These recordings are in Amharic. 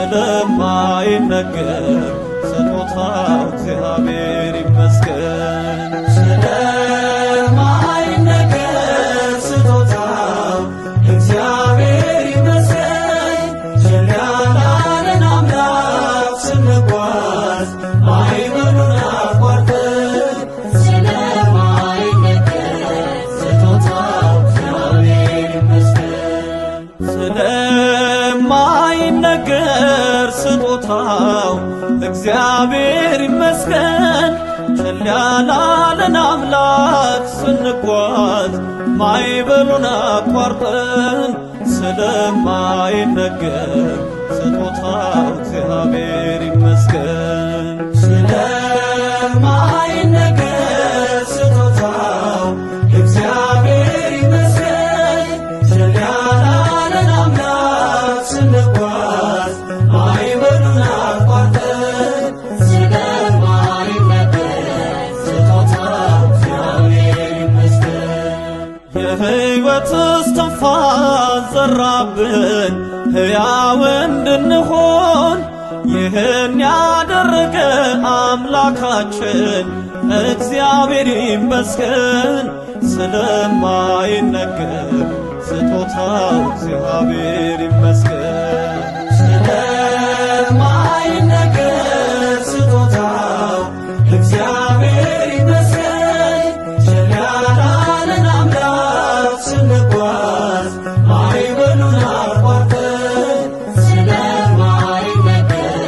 ስለማይነገር ስጦታው እግዚአብሔር ይመስገን። ስለማይነገር ስጦታው እግዚአብሔር ይመስገን። ቸል ያለን አምላክ ስንጓዝ ማዕበሉን አቋርጠን ስለማይነገር ስጦታው እግዚአብሔር ይመስገን። ስለማይነገር ስጦታው እግዚአብሔር ይመስገን። ቸል ያለን አምላክ ስንጓዝ ማዕበሉን አቋርጠን ስለማይነገር ስጦታው እግዚአብሔር ይመስገን። ስለማይነገር ስጦታው እግዚአብሔር ይመስገን። ቸል ያለን አምላክ ስንጓዝ ማዕበሉን አቋርጠን ስለማይነገር ስጦታው እግዚአብሔር ይመስገን። የሕይወት እስትንፋስ ዘራብን ሕያው እንድንሆን ይህን ያደረገ አምላካችን እግዚአብሔር ይመስገን። ስለማይነገር ስጦታው እግዚአብሔር ይመስገን። ስለማይነገር ስጦታው እግዚአብሔር ይመስገን። ቸል ያለን አምላክ ስንጓዝ ማዕበሉን አቋርጠን ስለማይነገር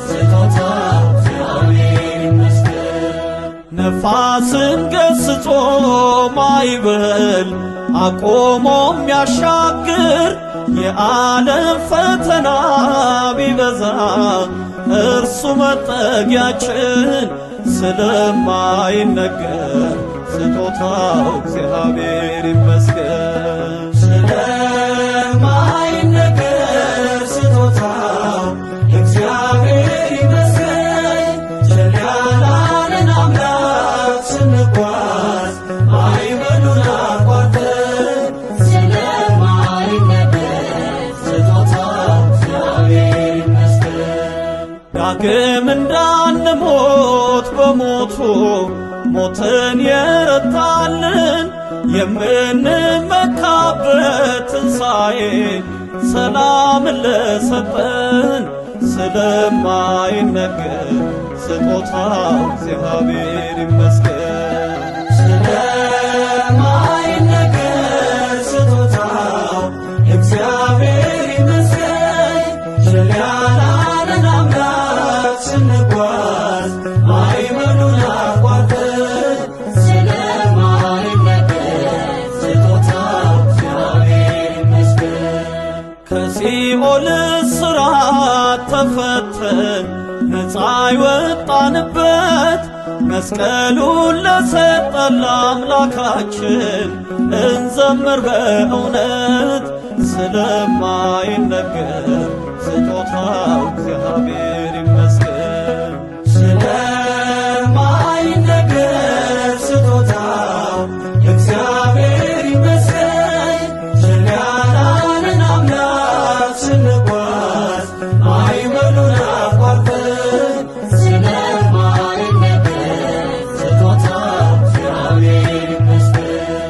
ስጦታው እግዚአብሔር ይመስገን። ነፋስን ገስጾ ማዕበል አቆሞ የሚያሻግር የዓለም ፈተና ቢበዛ እርሱ መጠጊያችን ስለማይነገር ስጦታው እግዚአብሔር ይመስገን። ስለማይነገር ስጦታው እግዚአብሔር ይመስገን። ቸል ያለን አምላክ ስንጓዝ ማዕበሉን አቋርጠን ስለማይነገር ስጦታው እግዚአብሔር ይመስገን። ዳግም እንዳንሞት በሞቱ ሞትን የረታልን የምንመካበት ትንሣኤ ሰላምን ለሰጠን ስለማይነገር ስጦታው እግዚአብሔር ይመስገን። ስለማይነገር ስጦታው እግዚአብሔር ይመስገን። ቸል ያለን አምላክ ስንጓዝ ማዕበሉን አቋርጠን ስለማይነገር ስጦታው እግዚአብሔር ይመስገን። ከሲኦል እስራት ተፈተን ነፃ የወጣንበት መስቀሉን ለሰጠን ለአምላካችን እንዘምር በእውነት ስለማይነገር ስጦታው እግዚአብሔር ይመስገን። ስለማይነገር ስጦታው እግዚአብሔር ይመስገን። ቸል ያለን አምላክ ስንጓዝ ማዕበሉን አቋርጠን ስለማይነገር ስጦታው እግዚአብሔር ይመስገን።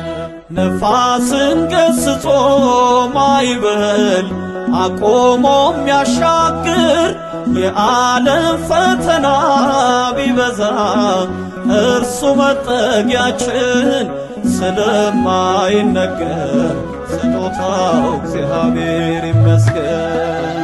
ነፋስን ገስጾ ማዕበል አቆሞ የሚያሻግር የዓለም ፈተና ቢበዛ እርሱ መጠጊያችን ስለማይነገር ስጦታው እግዚአብሔር ይመስገን።